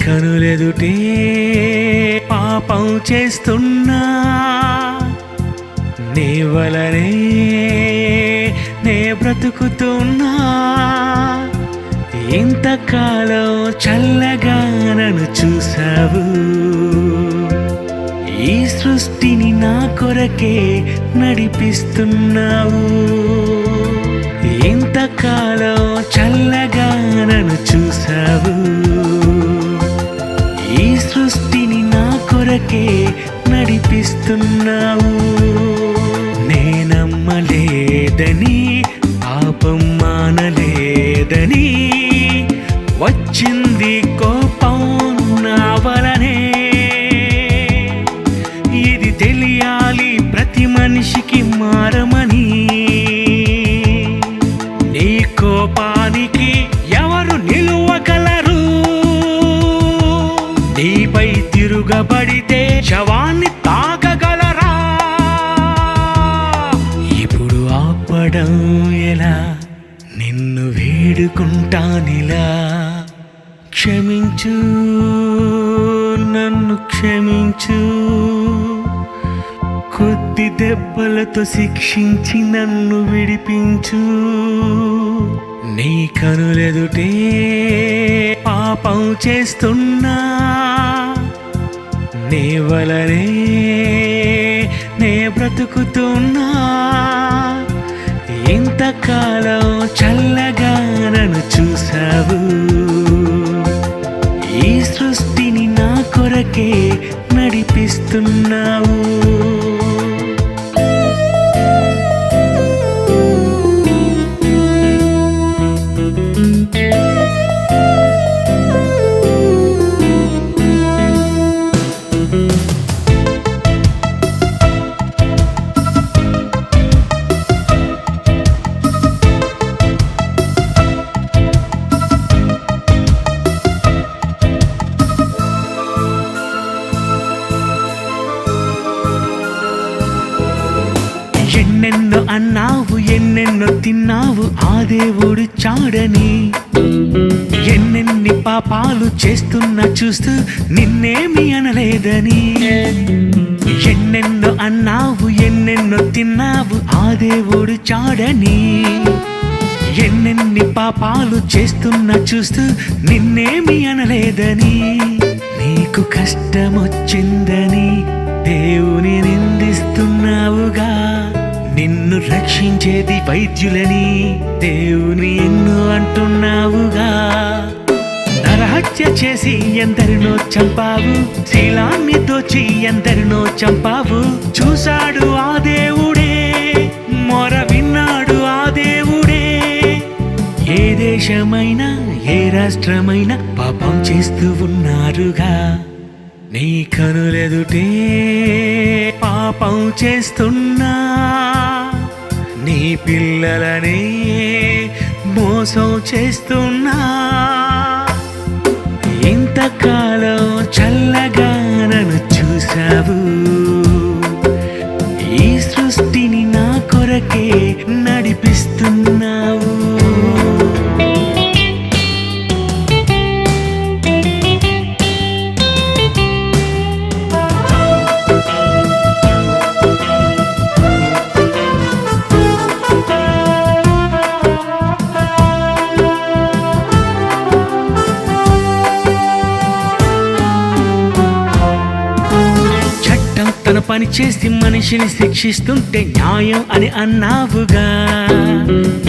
కనులెదుటే పాపం చేస్తున్నా నీ వలనే నే బ్రతుకుతున్నా. ఇంతకాలం చల్లగా నన్ను చూసావు, ఈ సృష్టిని నా కొరకే నడిపిస్తున్నావు. ఇంతకాలం చల్లగా నన్ను చూసావు, ఈ సృష్టిని నా కొరకే నడిపిస్తున్నావు. నేనమ్మలేదని పాపం మానలేదని వచ్చింది కోపం నా వలనే. ఇది తెలియాలి ప్రతి మనిషికి మారమని. నీ కోపానికి ఎవరు నిలువగలరు? నీపై తిరుగబడితే శవాన్ని తాకగలరా? ఇప్పుడు ఆపడం ఎలా? నిన్ను వేడుకుంటానిలా. క్షమించు, నన్ను క్షమించు. కొద్ది దెబ్బలతో శిక్షించి నన్ను విడిపించు. నీ కనులెదుటే పాపం చేస్తున్నా నీ వలనే నే బ్రతుకుతున్నా. ఇంతకాలం చల్లగా నన్ను చూసావు, ఈ సృష్టిని నా కొరకే నడిపిస్తున్నావు. ఎన్నెన్నో అన్నావు, ఎన్నెన్నో తిన్నావు, ఆ దేవుడు చాడని. ఎన్నెన్ని పాపాలు చేస్తున్నా చూస్తూ నిన్నేమి అనలేదని. ఎన్నెన్నో అన్నావు, ఎన్నెన్నో తిన్నావు, ఆ దేవుడు చాడని. ఎన్నెన్ని పాపాలు చేస్తున్నా చూస్తూ నిన్నేమి అనలేదని. నీకు కష్టమొచ్చిందని దేవుని నిందిస్తున్నావుగా. నిన్ను రక్షించేది వైద్యులని దేవుని ఎన్నో అంటున్నావుగా. నరహత్య చేసి ఎందరినో చంపావు, శీలాన్ని దోచి ఎందరినో చంపావు. చూశాడు ఆ దేవుడే, మొర విన్నాడు ఆ దేవుడే. ఏ దేశమైనా ఏ రాష్ట్రమైనా పాపం చేస్తూ ఉన్నారుగా. నీ కనులెదుటే పాపం చేస్తున్నా నీ పిల్లలనే మోసం చేస్తున్నా. ఇంతకాలం చల్లగా నన్ను చూసావు, ఈ సృష్టిని నా కొరకే నడిపిస్తున్నావు. తన పని చేసి మనిషిని శిక్షిస్తుంటే న్యాయం అని అన్నావుగా.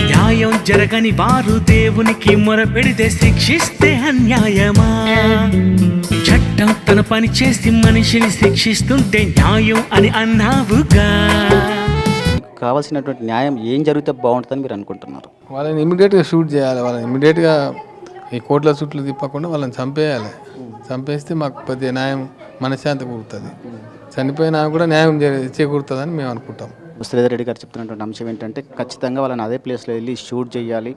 న్యాయం జరగని వారు దేవునికి మొరపెడితే శిక్షిస్తే అన్యాయమా? చట్టం తన పని చేసి మనిషిని శిక్షిస్తుంటే న్యాయం అని అన్నావుగా. కావాల్సినటువంటి న్యాయం ఏం జరిగితే బాగుంటుందని మీరు అనుకుంటున్నారు? వాళ్ళని ఇమీడియట్గా షూట్ చేయాలి. వాళ్ళని ఇమీడియట్గా ఈ కోట్ల చుట్లు తిప్పకుండా వాళ్ళని చంపేయాలి. చంపేస్తే మాకు పెద్ద న్యాయం మనశ్శాంతి కూడుతుంది. చనిపోయినా కూడా న్యాయం చేకూరుతుందని మేము అనుకుంటాం. శ్రీధర్ రెడ్డి గారు చెప్తున్నటువంటి అంశం ఏంటంటే ఖచ్చితంగా వాళ్ళని అదే ప్లేస్లో వెళ్ళి షూట్ చేయాలి,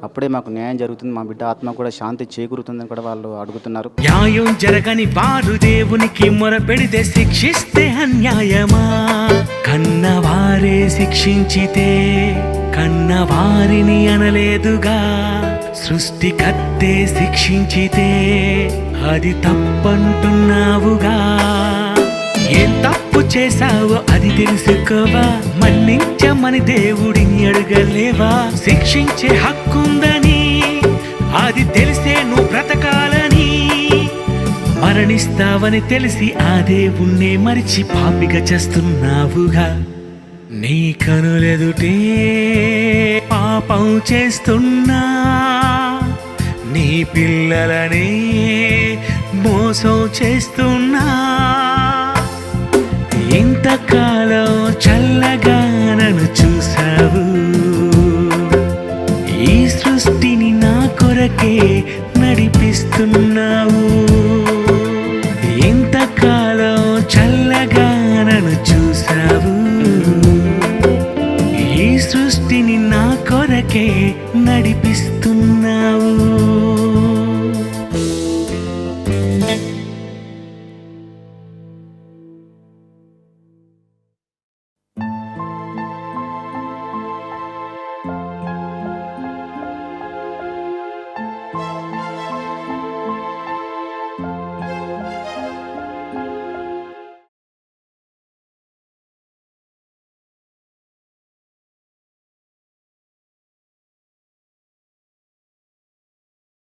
అప్పుడే మాకు న్యాయం జరుగుతుంది, మా బిడ్డ ఆత్మ కూడా శాంతి చేకూరుతుందని కూడా వాళ్ళు అడుగుతున్నారు. న్యాయం జరగని వారు దేవునికి మొరపెడితే శిక్షిస్తే అన్యాయమా? కన్నవారే శిక్షించితే కన్నవారిని అనలేదుగా. సృష్టికర్తే శిక్షించితే అది తప్పంటున్నావుగా. ఏం తప్పు చేశావో అది తెలుసుకోవా, మన్నించమని దేవుడిని అడగలేవా? శిక్షించే హక్కుందని అది తెలిసే నువ్వు బ్రతకాలని, మరణిస్తావని తెలిసి ఆ దేవుణ్ణే మరిచి పాపిగా చేస్తున్నావుగా. నీ కనులెదుటే పాపం చేస్తున్నా, నీ పిల్లలనే మోసం చేస్తున్నా. ఇంతకాలం చల్లగా నన్ను చూసావు, ఈ సృష్టిని నా కొరకే నడిపిస్తున్నావు. ఇంతకాలం చల్లగా నన్ను చూసావు, ఈ సృష్టిని నా కొరకే నడిపిస్తున్నావు.